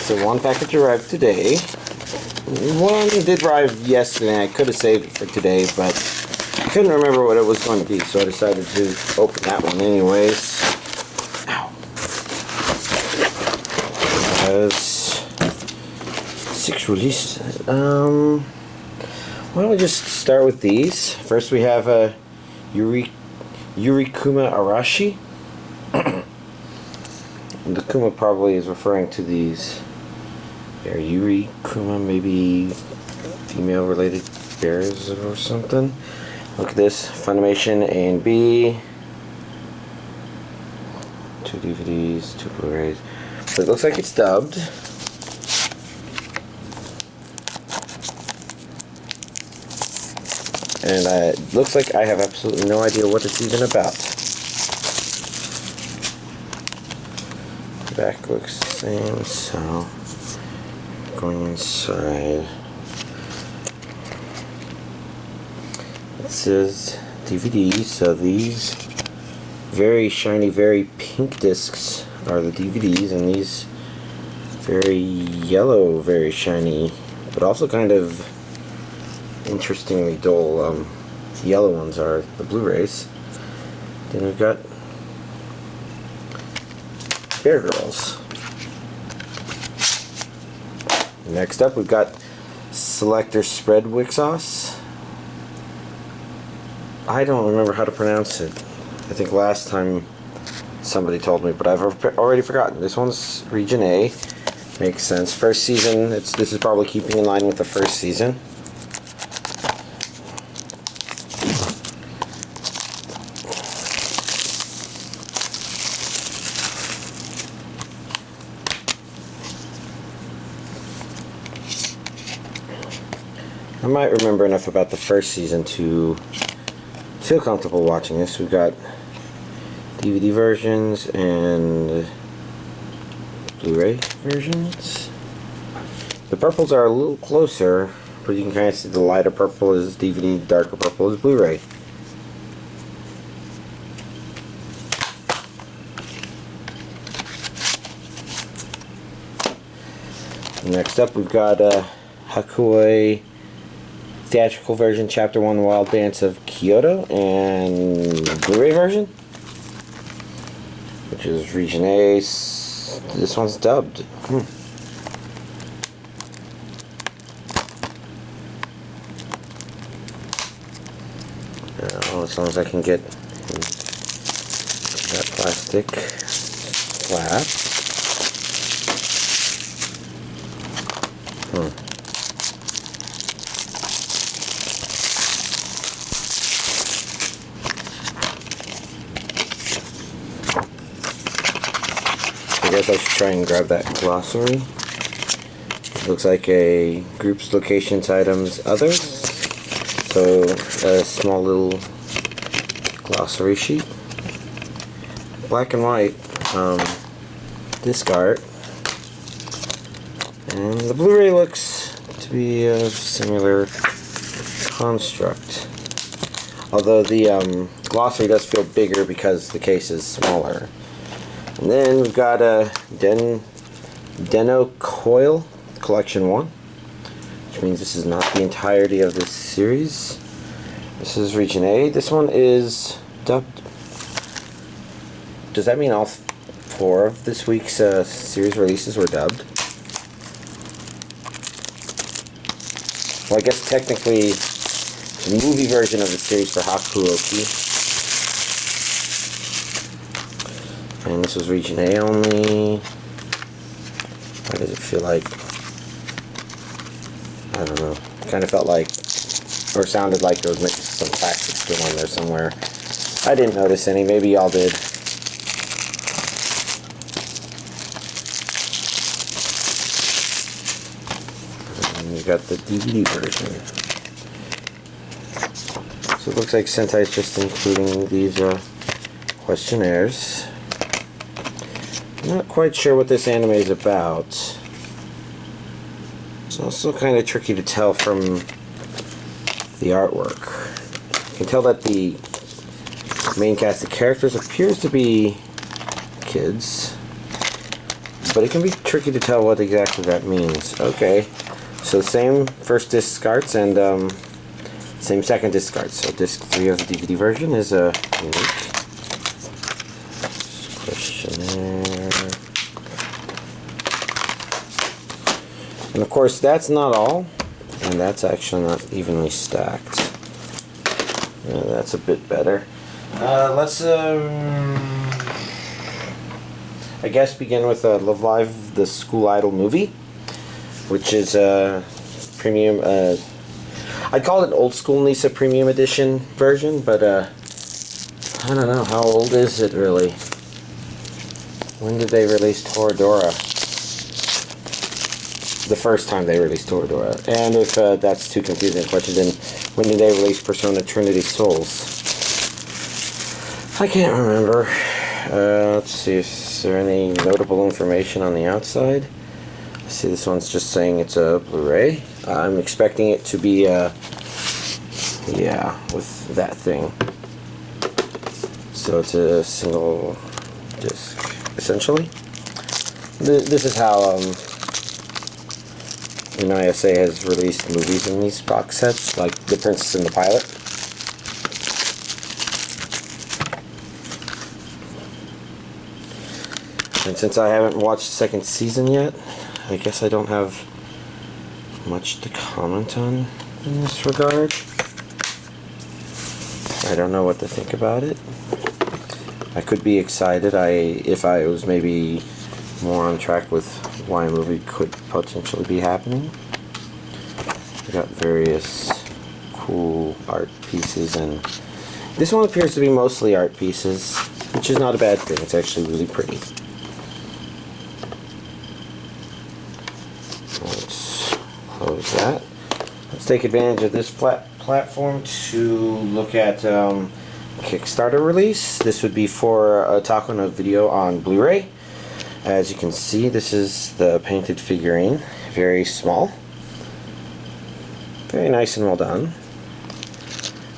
So one package arrived today. One did arrive yesterday. I could have saved it for today, but I couldn't remember what it was going to be, so I decided to open that one anyways. Ow. It has 6 releases. Why don't we just start with these? First we have a Yurikuma Arashi. The Kuma probably is referring to these. They're Yurikuma, maybe female related bears or something. Look at this, Funimation A and B. 2 DVDs, 2 Blu-rays. But it looks like it's dubbed. And it looks like I have absolutely no idea what it's even about. The back looks the same, so going inside. It says DVD, so these very shiny, very pink discs are the DVDs, and these very yellow, very shiny, but also kind of interestingly dull yellow ones are the Blu-rays. Then we've got Bear Girls. Next up we've got Selector Spread WIXOSS. I don't remember how to pronounce it. I think last time somebody told me, but I've already forgotten. This one's Region A. Makes sense. First season, this is probably keeping in line with the first season. I might remember enough about the first season to feel comfortable watching this. We've got DVD versions and Blu-ray versions. The purples are a little closer, but you can kind of see the lighter purple is DVD, darker purple is Blu-ray. Next up we've got Hakuoik theatrical version, Chapter 1, Wild Dance of Kyoto, and Blu-ray version, which is Region A. This one's dubbed. As long as I can get that plastic flap. I guess I should try and grab that glossary. It looks like a groups, locations, items, others. So a small little glossary sheet. Black and white disc art. And the Blu-ray looks to be a similar construct. Although the glossary does feel bigger because the case is smaller. And then we've got a Den-noh Coil Collection 1, which means this is not the entirety of this series. This is Region A. This one is dubbed. Does that mean all 4 of this week's series releases were dubbed? Well, I guess technically the movie version of the series for Hakuoik. And this was Region A only. Why does it feel like, I don't know, kind of felt like, or sounded like there was some plastic still on there somewhere. I didn't notice any, maybe y'all did. And we've got the DVD version. So it looks like Sentai's just including these questionnaires. I'm not quite sure what this anime is about. It's also kind of tricky to tell from the artwork. You can tell that the main cast of characters appears to be kids, but it can be tricky to tell what exactly that means. Okay, so same first disc starts and same second disc starts. So disc 3 of the DVD version is a unique questionnaire. And of course that's not all, and that's actually not evenly stacked. Yeah, that's a bit better. Let's I guess begin with Love Live, the School Idol movie, which is a premium, I'd call it an old school NISA premium edition version, but I don't know, how old is it really? When did they release Toradora? The first time they released Toradora. And if that's too confusing a question, then when did they release Persona Trinity Souls? I can't remember. Let's see, is there any notable information on the outside? I see this one's just saying it's a Blu-ray. I'm expecting it to be yeah, with that thing. So it's a single disc, essentially. This is how ISA has released movies in these box sets, like The Princess and the Pilot. And since I haven't watched the second season yet, I guess I don't have much to comment on in this regard. I don't know what to think about it. I could be excited if I was maybe more on track with why a movie could potentially be happening. We got various cool art pieces, and this one appears to be mostly art pieces, which is not a bad thing. It's actually really pretty. Let's close that. Let's take advantage of this platform to look at Kickstarter release. This would be for Otaku no Video on Blu-ray. As you can see, this is the painted figurine. Very small. Very nice and well done.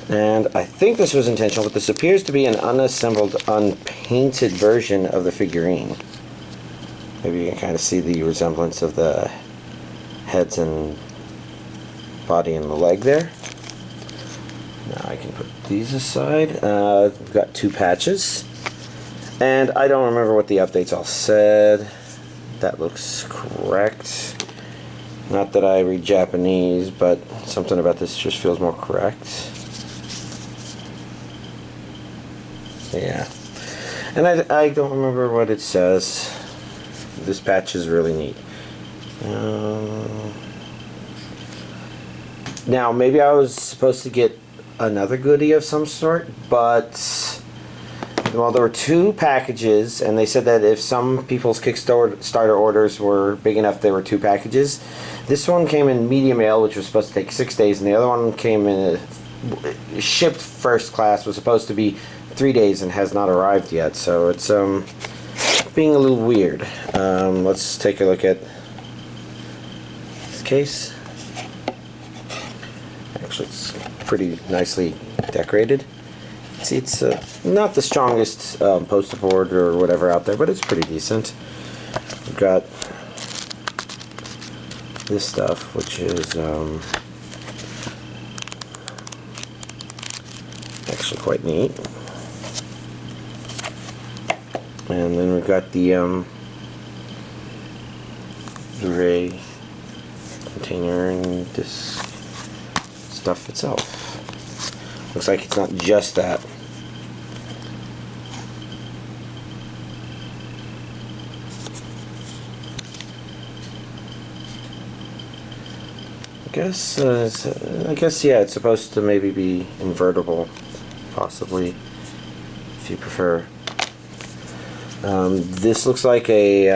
And I think this was intentional, but this appears to be an unassembled, unpainted version of the figurine. Maybe you can kind of see the resemblance of the heads and body and the leg there. Now I can put these aside. We've got 2 patches. And I don't remember what the updates all said. That looks correct. Not that I read Japanese, but something about this just feels more correct. Yeah. And I don't remember what it says. This patch is really neat. Now, maybe I was supposed to get another goodie of some sort, but well, there were 2 packages, and they said that if some people's Kickstarter orders were big enough, there were 2 packages. This one came in medium mail, which was supposed to take 6 days, and the other one came in shipped first class, was supposed to be 3 days and has not arrived yet. So it's being a little weird. Let's take a look at this case. Actually, it's pretty nicely decorated. See, it's not the strongest poster board or whatever out there, but it's pretty decent. We've got this stuff, which is actually quite neat. And then we've got the Blu-ray container and this stuff itself. Looks like it's not just that. I guess yeah, it's supposed to maybe be invertible, possibly, if you prefer. This looks like a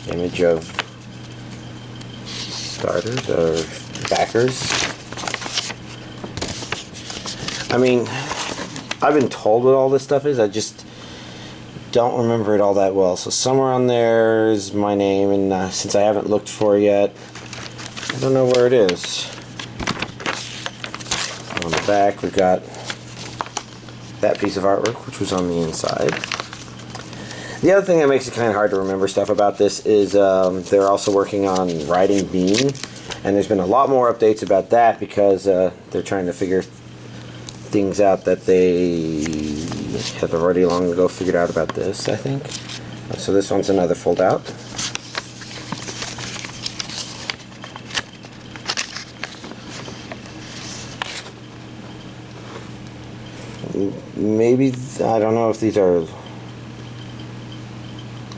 image of starters or backers. I mean, I've been told what all this stuff is, I just don't remember it all that well. So somewhere on there is my name, and since I haven't looked for it yet, I don't know where it is. On the back we've got that piece of artwork, which was on the inside. The other thing that makes it kind of hard to remember stuff about this is they're also working on Riding Bean, and there's been a lot more updates about that because they're trying to figure things out that they had already long ago figured out about this, I think. So this one's another fold out. Maybe, I don't know if these are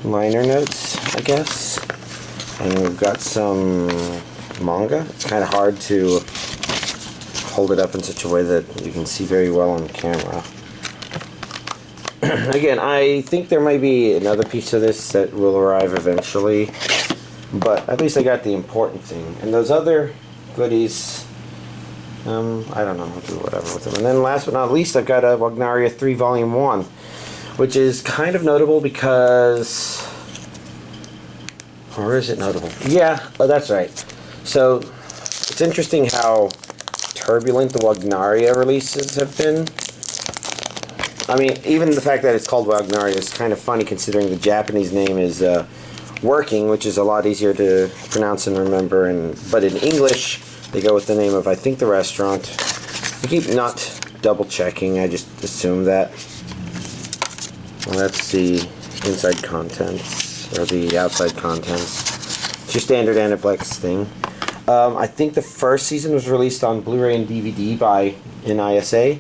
liner notes, I guess. And we've got some manga. It's kind of hard to hold it up in such a way that you can see very well on camera. Again, I think there might be another piece of this that will arrive eventually, but at least I got the important thing. And those other goodies, I don't know, I'll do whatever with them. And then last but not least, I've got a Wagnaria 3 Volume 1, which is kind of notable because... Or is it notable? Yeah, oh, that's right. So, it's interesting how turbulent the Wagnaria releases have been. I mean, even the fact that it's called Wagnaria is kind of funny considering the Japanese name is Working, which is a lot easier to pronounce and remember. But in English, they go with the name of, I think, the restaurant. I keep not double checking, I just assume that. Well, that's the inside contents, or the outside contents. It's your standard Aniplex thing. I think the first season was released on Blu-ray and DVD by NISA.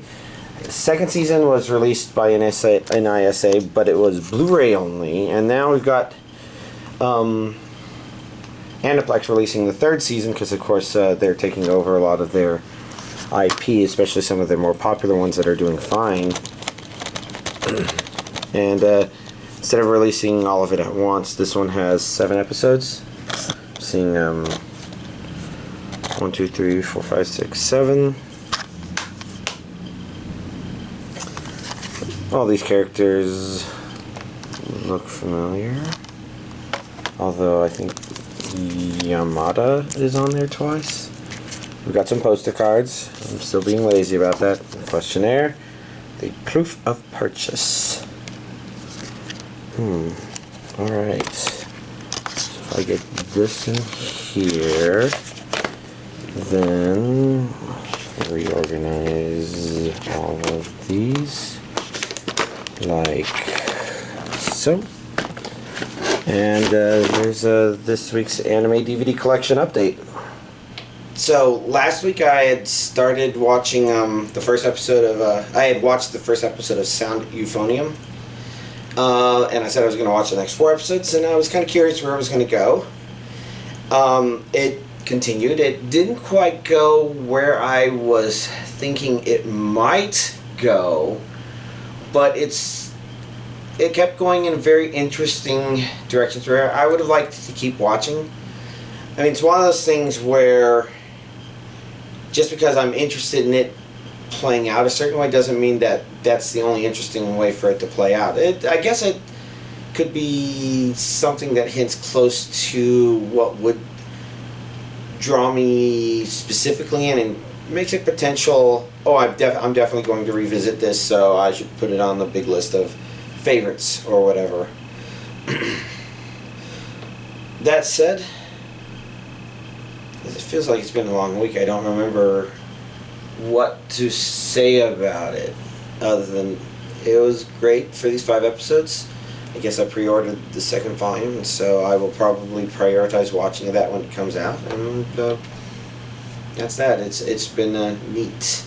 The second season was released by NISA, but it was Blu-ray only. And now we've got Aniplex releasing the third season because, of course, they're taking over a lot of their IP, especially some of their more popular ones that are doing fine. And instead of releasing all of it at once, this one has 7 episodes. I'm seeing 1, 2, 3, 4, 5, 6, 7. All these characters look familiar, although I think Yamada is on there twice. We've got some poster cards. I'm still being lazy about that. Questionnaire. The proof of purchase. Alright. So if I get this in here, then reorganize all of these like so. And there's this week's anime DVD collection update. So last week I had started watching the first episode of I had watched the first episode of Sound Euphonium, and I said I was going to watch the next 4 episodes, and I was kind of curious where it was going to go. It continued. It didn't quite go where I was thinking it might go, but it kept going in very interesting directions where I would have liked to keep watching. I mean, it's one of those things where just because I'm interested in it playing out a certain way doesn't mean that that's the only interesting way for it to play out. I guess it could be something that hints close to what would draw me specifically in and makes it potential, oh, I'm definitely going to revisit this, so I should put it on the big list of favorites or whatever. That said, it feels like it's been a long week. I don't remember what to say about it other than it was great for these 5 episodes. I guess I pre-ordered the second volume, so I will probably prioritize watching that when it comes out, and that's that. It's been neat.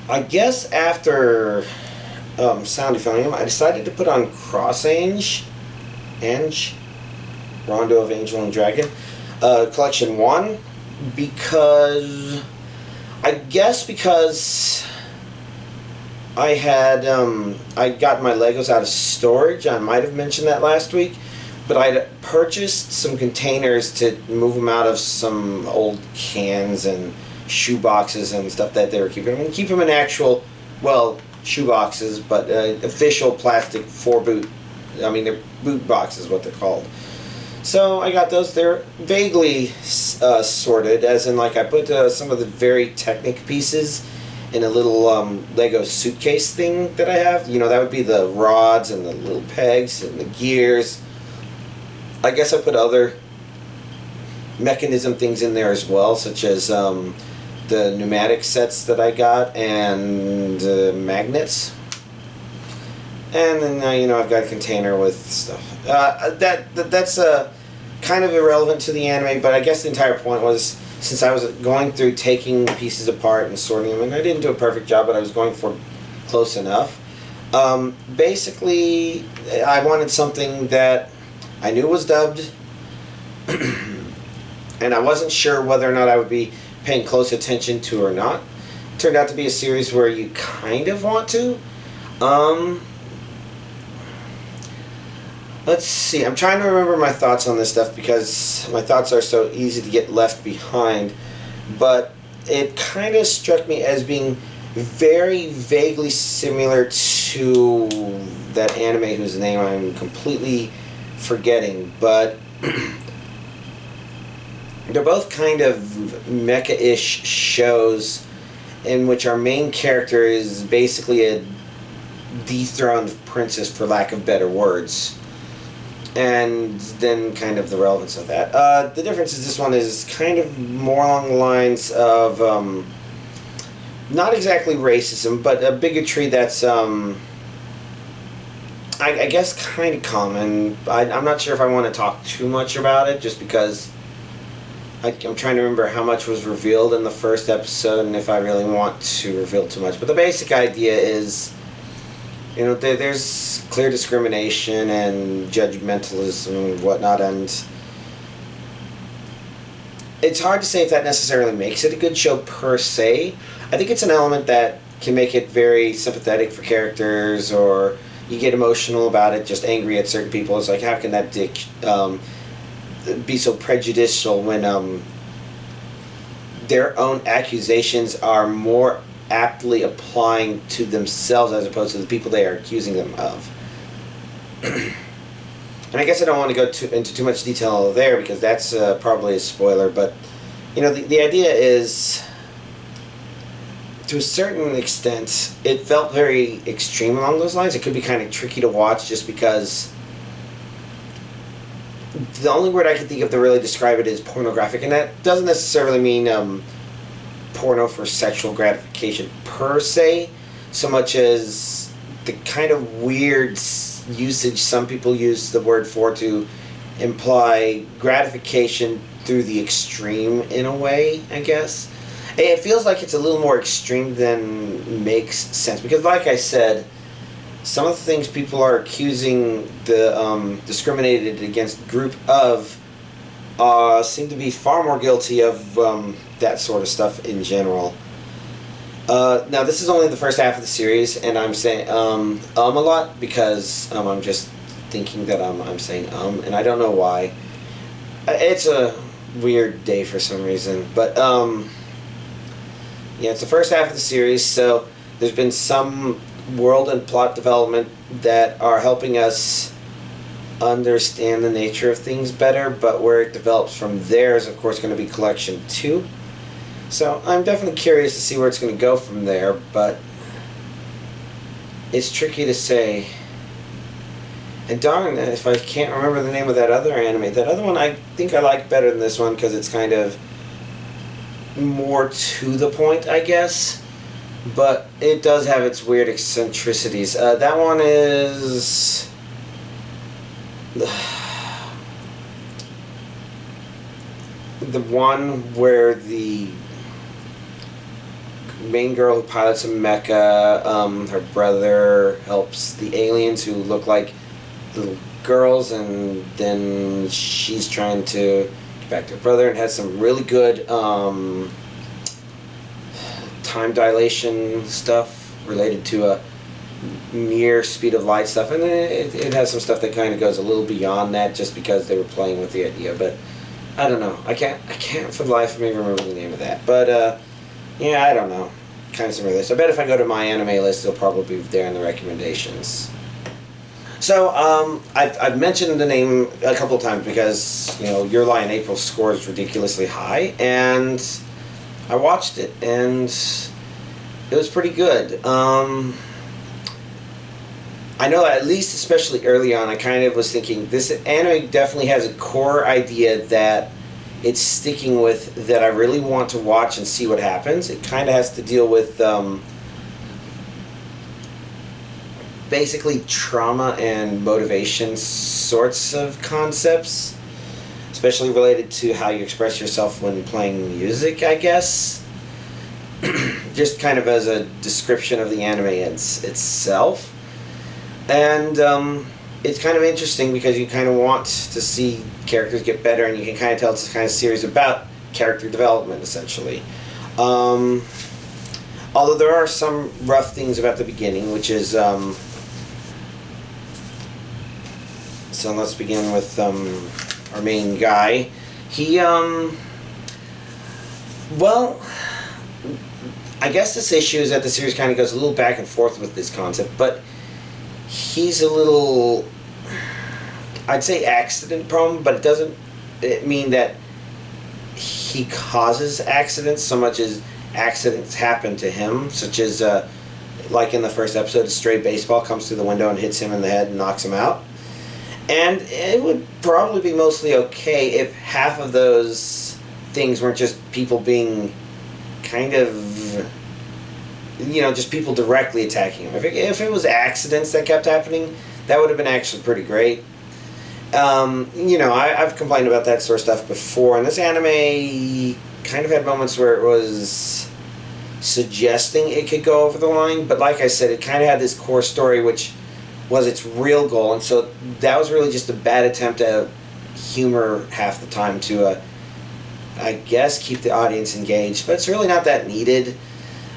I guess after Sound Euphonium, I decided to put on Cross Ange, Rondo of Angel and Dragon, Collection 1, because I had I got my Legos out of storage. I might have mentioned that last week, but I'd purchased some containers to move them out of some old cans and shoe boxes and stuff that they were keeping. I'm going to keep them in actual, well, shoe boxes, but official plastic 4-boot. I mean, they're boot boxes, what they're called. So I got those. They're vaguely sorted, as in like I put some of the very Technic pieces in a little Lego suitcase thing that I have. You know, that would be the rods and the little pegs and the gears. I guess I put other mechanism things in there as well, such as the pneumatic sets that I got and magnets. And then you know, I've got a container with stuff. That's kind of irrelevant to the anime, but I guess the entire point was, since I was going through taking pieces apart and sorting them, and I didn't do a perfect job, but I was going for close enough. Basically, I wanted something that I knew was dubbed, and I wasn't sure whether or not I would be paying close attention to or not. It turned out to be a series where you kind of want to. Let's see, I'm trying to remember my thoughts on this stuff because my thoughts are so easy to get left behind, but it kind of struck me as being very vaguely similar to that anime whose name I'm completely forgetting, but they're both kind of mecha-ish shows in which our main character is basically a dethroned princess, for lack of better words. And then kind of the relevance of that. The difference is this one is kind of more along the lines of not exactly racism, but a bigotry that's I guess kind of common. I'm not sure if I want to talk too much about it, just because I'm trying to remember how much was revealed in the first episode and if I really want to reveal too much. But the basic idea is, you know, there's clear discrimination and judgmentalism and whatnot, and it's hard to say if that necessarily makes it a good show per se. I think it's an element that can make it very sympathetic for characters, or you get emotional about it, just angry at certain people. It's like, how can that be so prejudicial when their own accusations are more aptly applying to themselves as opposed to the people they are accusing them of. And I guess I don't want to go into too much detail there because that's probably a spoiler, but you know, the idea is, to a certain extent, it felt very extreme along those lines. It could be kind of tricky to watch just because the only word I can think of to really describe it is pornographic, and that doesn't necessarily mean porno for sexual gratification per se, so much as the kind of weird usage some people use the word for to imply gratification through the extreme in a way, I guess. It feels like it's a little more extreme than makes sense, because like I said, some of the things people are accusing the discriminated against group of seem to be far more guilty of that sort of stuff in general. Now, this is only the first half of the series, and I'm saying a lot because I'm just thinking that I'm saying and I don't know why. It's a weird day for some reason, but yeah, it's the first half of the series, so there's been some world and plot development that are helping us understand the nature of things better, but where it develops from there is of course going to be collection 2. So I'm definitely curious to see where it's going to go from there, but it's tricky to say. And darn, if I can't remember the name of that other anime, that other one I think I like better than this one because it's kind of more to the point, I guess. But it does have its weird eccentricities. That one is the one where the main girl who pilots a mecha, her brother helps the aliens who look like little girls, and then she's trying to get back to her brother, and has some really good time dilation stuff related to a near speed of light stuff, and it has some stuff that kind of goes a little beyond that just because they were playing with the idea. But I don't know, I can't for the life of me remember the name of that, but yeah, I don't know, kind of similar to this. I bet if I go to my anime list it'll probably be there in the recommendations. So I've mentioned the name a couple of times because, you know, Your Lie in April scores ridiculously high, and I watched it, and It was pretty good. I know, at least especially early on, I kind of was thinking this anime definitely has a core idea that it's sticking with, that I really want to watch and see what happens. It kind of has to deal with basically trauma and motivation sorts of concepts, especially related to how you express yourself when playing music, I guess. Just kind of as a description of the anime itself. And it's kind of interesting because you kind of want to see characters get better, and you can kind of tell it's a kind of series about character development, essentially. Although there are some rough things about the beginning, which is... so let's begin with our main guy. He, well... I guess this issue is that the series kind of goes a little back and forth with this concept, but he's a little, I'd say, accident prone, but it doesn't mean that he causes accidents so much as accidents happen to him, such as, like in the first episode, a stray baseball comes through the window and hits him in the head and knocks him out. And it would probably be mostly okay if half of those things weren't just people being kind of, you know, just people directly attacking him. If it was accidents that kept happening, that would have been actually pretty great. You know, I've complained about that sort of stuff before, and this anime kind of had moments where it was suggesting it could go over the line, but like I said, it kind of had this core story which was its real goal, and so that was really just a bad attempt at humor half the time to I guess keep the audience engaged, but it's really not that needed.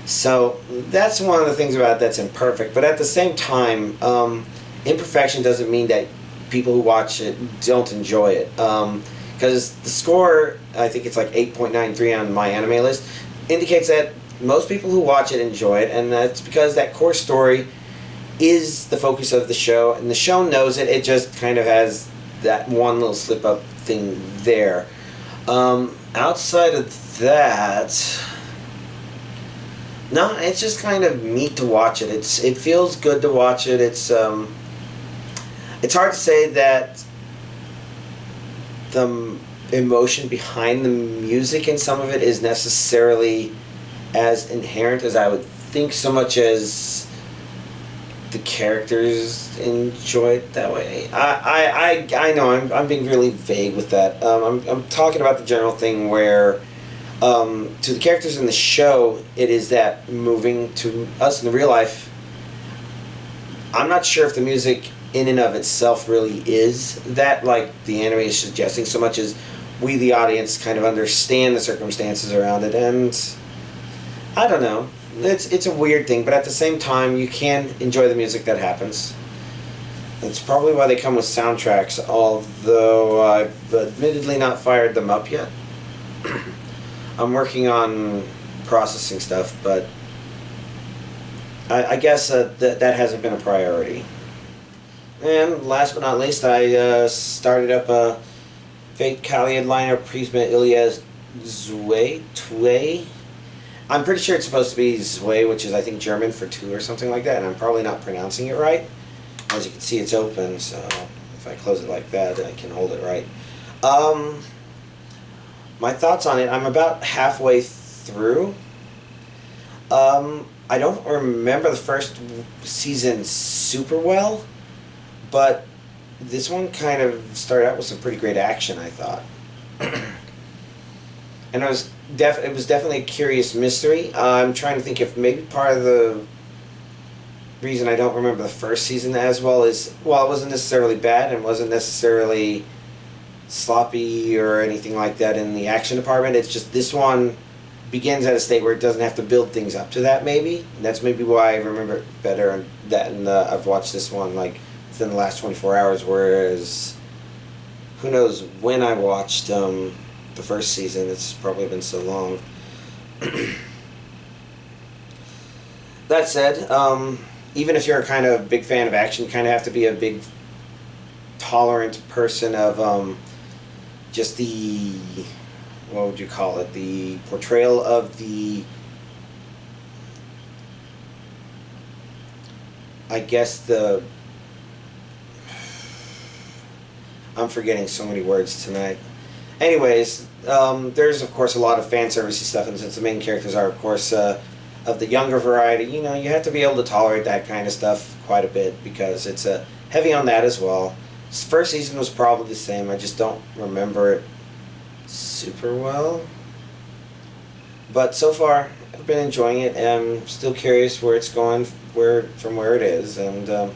So that's one of the things about it that's imperfect. But at the same time, imperfection doesn't mean that people who watch it don't enjoy it. Because the score, I think it's like 8.93 on my anime list, indicates that most people who watch it enjoy it, and that's because that core story is the focus of the show, and the show knows it. It just kind of has that one little slip-up thing there. Outside of that, no, it's just kind of neat to watch it. It feels good to watch it. It's hard to say that the emotion behind the music in some of it is necessarily as inherent as I would think, so much as the characters enjoy it that way. I know I'm being really vague with that. I'm talking about the general thing where to the characters in the show, it is that moving. To us in the real life, I'm not sure if the music in and of itself really is that, like the anime is suggesting, so much as we, the audience, kind of understand the circumstances around it. And I don't know. It's a weird thing, but at the same time, you can enjoy the music that happens. It's probably why they come with soundtracks, although I've admittedly not fired them up yet. I'm working on processing stuff, but I guess that hasn't been a priority. And last but not least, I started up a Fate Kaliad liner Prisma Ilias Zwei. I'm pretty sure it's supposed to be Zwei, which is, I think, German for two or something like that, and I'm probably not pronouncing it right. As you can see, it's open, so if I close it like that, I can hold it right. My thoughts on it, I'm about halfway through. I don't remember the first season super well, but this one kind of started out with some pretty great action, I thought. And it was definitely a curious mystery. I'm trying to think if maybe part of the reason I don't remember the first season as well is, well, it wasn't necessarily bad and wasn't necessarily sloppy or anything like that in the action department. It's just this one begins at a state where it doesn't have to build things up to that, maybe. And that's maybe why I remember it better, and that, and I've watched this one like within the last 24 hours, whereas who knows when I watched the first season. It's probably been so long. That said, even if you're a kind of big fan of action, you kind of have to be a big tolerant person of just the, what would you call it, the portrayal of the I guess I'm forgetting so many words tonight. Anyways, there's of course a lot of fan servicey stuff, and since the main characters are of course of the younger variety, you know, you have to be able to tolerate that kind of stuff quite a bit because it's heavy on that as well. This first season was probably the same. I just don't remember it super well. But so far, I've been enjoying it, and I'm still curious where it's going, from where it is, and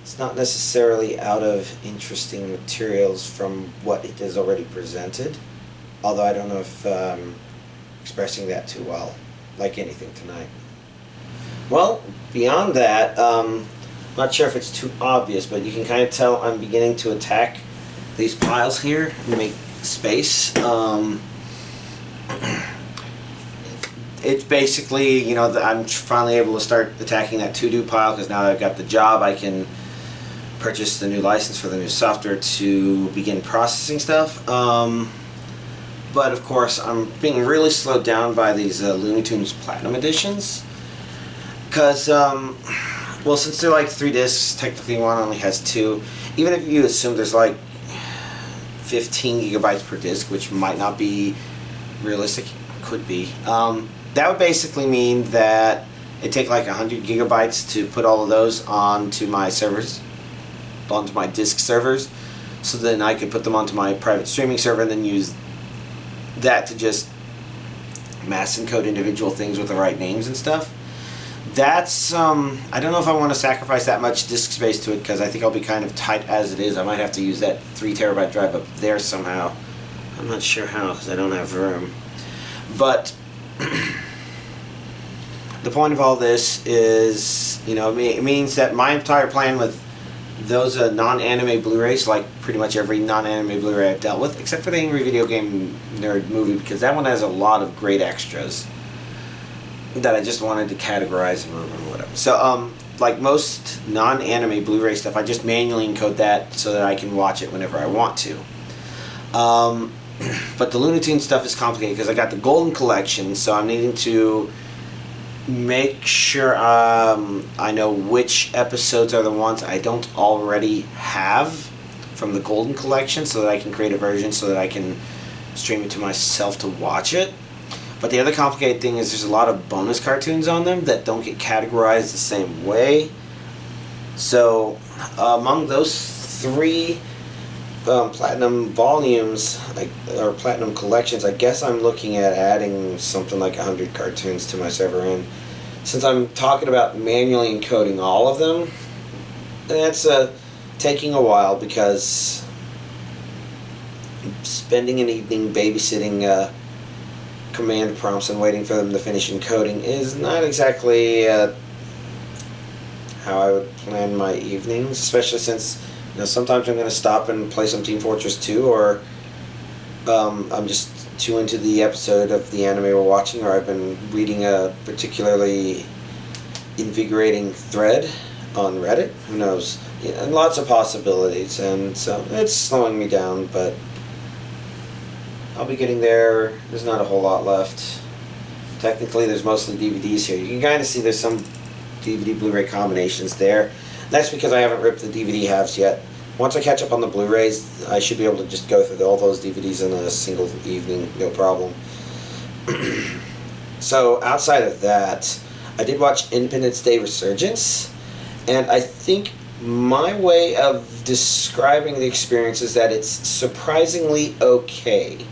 it's not necessarily out of interesting materials from what it has already presented, although I don't know if I'm expressing that too well, like anything tonight. Well, beyond that, I'm not sure if it's too obvious, but you can kind of tell I'm beginning to attack these piles here and make space. It's basically, you know, I'm finally able to start attacking that to-do pile because now that I've got the job, I can purchase the new license for the new software to begin processing stuff. But of course, I'm being really slowed down by these Looney Tunes Platinum editions because, well, since they're like 3 discs, technically one only has 2. Even if you assume there's like 15 gigabytes per disc, which might not be realistic, could be. That would basically mean that it'd take like 100 gigabytes to put all of those onto my servers, onto my disk servers, so then I could put them onto my private streaming server and then use that to just mass encode individual things with the right names and stuff. That's, I don't know if I want to sacrifice that much disk space to it because I think I'll be kind of tight as it is. I might have to use that 3 terabyte drive up there somehow. I'm not sure how because I don't have room. But the point of all this is, you know, it means that my entire plan with those non-anime Blu-rays, like pretty much every non-anime Blu-ray I've dealt with, except for the Angry Video Game Nerd movie, because that one has a lot of great extras that I just wanted to categorize and whatever. So, like most non-anime Blu-ray stuff, I just manually encode that so that I can watch it whenever I want to. But the Looney Tunes stuff is complicated because I got the Golden Collection, so I'm needing to make sure I know which episodes are the ones I don't already have from the Golden Collection so that I can create a version so that I can stream it to myself to watch it. But the other complicated thing is there's a lot of bonus cartoons on them that don't get categorized the same way. So among those 3 platinum volumes, or platinum collections, I guess I'm looking at adding something like 100 cartoons to my server, and since I'm talking about manually encoding all of them, that's taking a while because spending an evening babysitting command prompts and waiting for them to finish encoding is not exactly how I would plan my evenings, especially since, you know, sometimes I'm going to stop and play some Team Fortress 2, or I'm just too into the episode of the anime we're watching, or I've been reading a particularly invigorating thread on Reddit. Who knows? Yeah, and lots of possibilities, and so it's slowing me down, but I'll be getting there. There's not a whole lot left. Technically, there's mostly DVDs here. You can kind of see there's some DVD Blu-ray combinations there. That's because I haven't ripped the DVD halves yet. Once I catch up on the Blu-rays, I should be able to just go through all those DVDs in a single evening, no problem. So outside of that, I did watch Independence Day Resurgence, and I think my way of describing the experience is that it's surprisingly okay.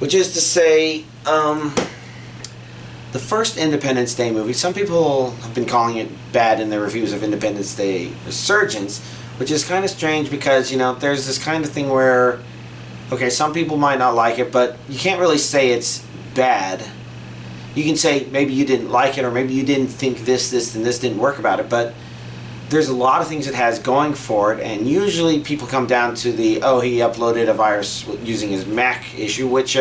Which is to say, the first Independence Day movie, some people have been calling it bad in their reviews of Independence Day Resurgence, which is kind of strange because, you know, there's this kind of thing where, okay, some people might not like it, but you can't really say it's bad. You can say maybe you didn't like it, or maybe you didn't think this, and this didn't work about it, but there's a lot of things it has going for it, and usually people come down to the, oh, he uploaded a virus using his Mac issue, which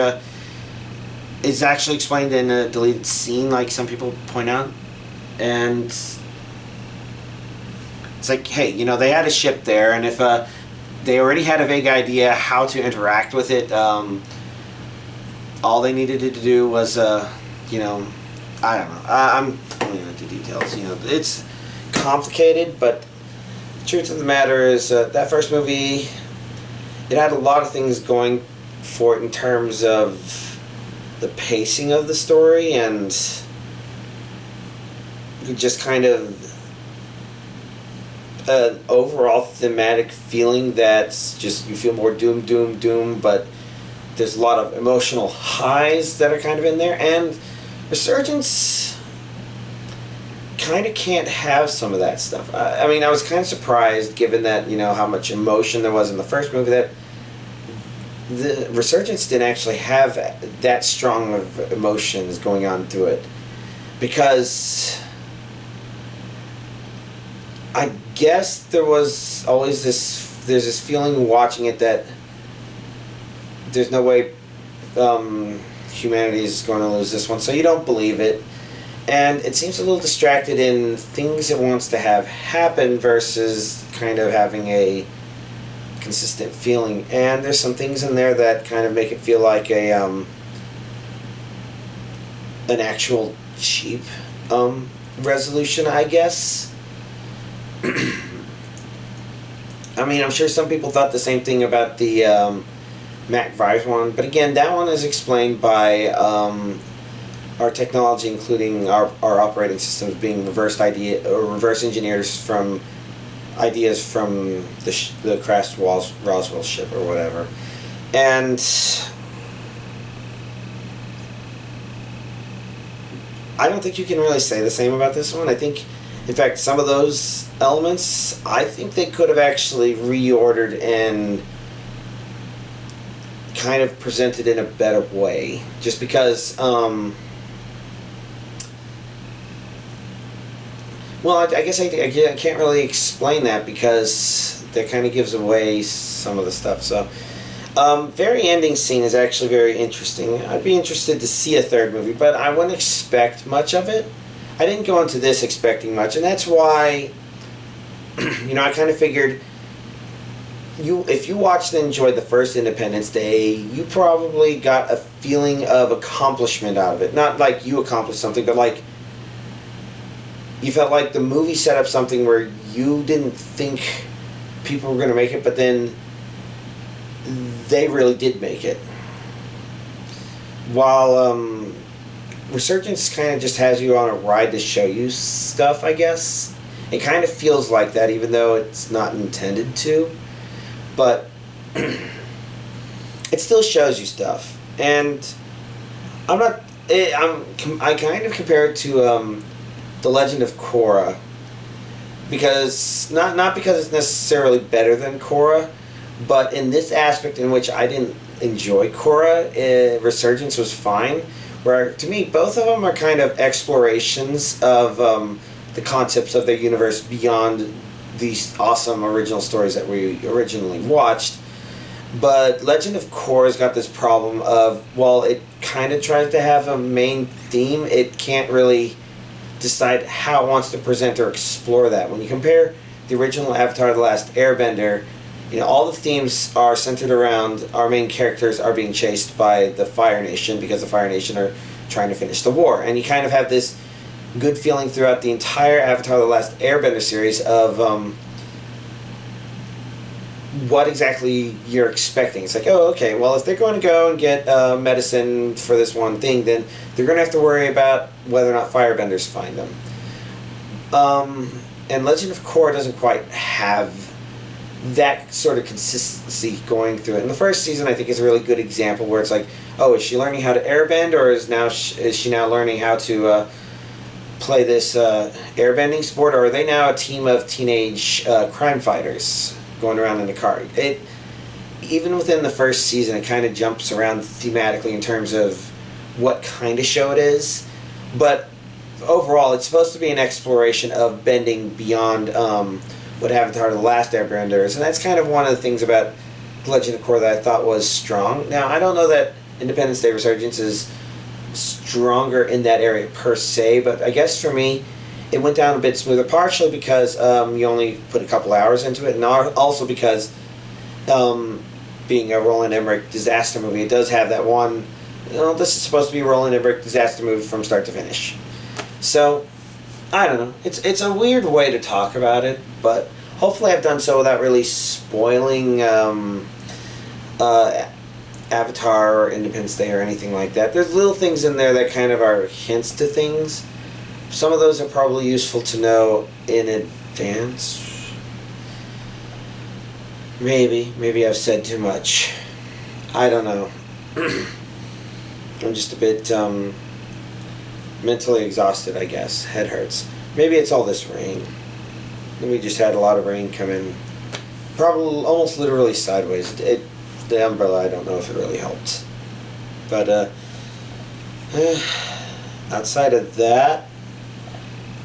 is actually explained in a deleted scene, like some people point out. And it's like, hey, you know, they had a ship there, and if they already had a vague idea how to interact with it, all they needed to do was, you know, I don't know. I'm going into details. You know, it's complicated, but the truth of the matter is that first movie, it had a lot of things going for it in terms of the pacing of the story and just kind of an overall thematic feeling that's just, you feel more doom, but there's a lot of emotional highs that are kind of in there, and Resurgence kind of can't have some of that stuff. I mean, I was kind of surprised, given that, you know, how much emotion there was in the first movie, that the Resurgence didn't actually have that strong of emotions going on through it, because I guess there was always there's this feeling watching it that there's no way humanity is going to lose this one, so you don't believe it, and it seems a little distracted in things it wants to have happen versus kind of having a consistent feeling. And there's some things in there that kind of make it feel like a an actual cheap resolution, I guess. I mean, I'm sure some people thought the same thing about the Mac Vives one, but again, that one is explained by our technology, including our operating systems, being reverse engineers from ideas from the crashed Roswell ship or whatever. And I don't think you can really say the same about this one. I think, in fact, some of those elements, I think they could have actually reordered and kind of presented in a better way. Just because, well, I guess I can't really explain that, because that kind of gives away some of the stuff. So, very ending scene is actually very interesting. I'd be interested to see a third movie, but I wouldn't expect much of it. I didn't go into this expecting much, and that's why, you know, I kind of figured if you watched and enjoyed the first Independence Day, you probably got a feeling of accomplishment out of it. Not like you accomplished something, but like you felt like the movie set up something where you didn't think people were going to make it, but then they really did make it. While Resurgence kind of just has you on a ride to show you stuff, I guess. It kind of feels like that, even though it's not intended to. But it still shows you stuff. And I kind of compare it to The Legend of Korra, because not because it's necessarily better than Korra, but in this aspect in which I didn't enjoy Korra, Resurgence was fine. Where, to me, both of them are kind of explorations of the concepts of their universe beyond these awesome original stories that we originally watched. But Legend of Korra's got this problem of, while it kind of tries to have a main theme, it can't really decide how it wants to present or explore that. When you compare the original Avatar: The Last Airbender, you know, all the themes are centered around our main characters are being chased by the Fire Nation, because the Fire Nation are trying to finish the war. And you kind of have this good feeling throughout the entire Avatar: The Last Airbender series of what exactly you're expecting. It's like, oh, okay, well, if they're going to go and get medicine for this one thing, then they're going to have to worry about whether or not firebenders find them. And Legend of Korra doesn't quite have that sort of consistency going through it. And the first season, I think, is a really good example where it's like, oh, is she learning how to airbend, or is she now learning how to play this airbending sport, or are they now a team of teenage crime fighters going around in a car? Even within the first season, it kind of jumps around thematically in terms of what kind of show it is. But overall, it's supposed to be an exploration of bending beyond what Avatar: The Last Airbender is. And that's kind of one of the things about Legend of Korra that I thought was strong. Now, I don't know that Independence Day Resurgence is stronger in that area per se, but I guess for me, it went down a bit smoother, partially because you only put a couple hours into it, and also because being a Roland Emmerich disaster movie, it does have that one, you know, this is supposed to be a Roland Emmerich disaster movie from start to finish. So, I don't know. It's a weird way to talk about it, but hopefully I've done so without really spoiling Avatar or Independence Day or anything like that. There's little things in there that kind of are hints to things. Some of those are probably useful to know in advance. Maybe I've said too much. I don't know. I'm just a bit mentally exhausted, I guess. Head hurts. Maybe it's all this rain. We just had a lot of rain come in. Probably almost literally sideways. The umbrella, I don't know if it really helped. But outside of that,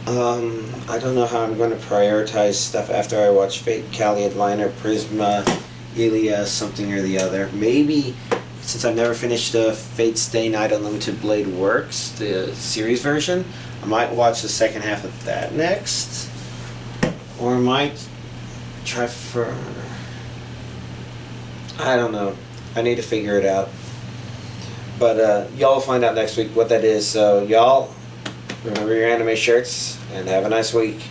I don't know how I'm going to prioritize stuff after I watch Fate, Caliad Liner, Prisma, Ilia, something or the other. Maybe, since I've never finished the Fate Stay Night Unlimited Blade Works, the series version, I might watch the second half of that next. Or I might try for... I don't know. I need to figure it out. But y'all will find out next week what that is. So y'all, remember your anime shirts, and have a nice week.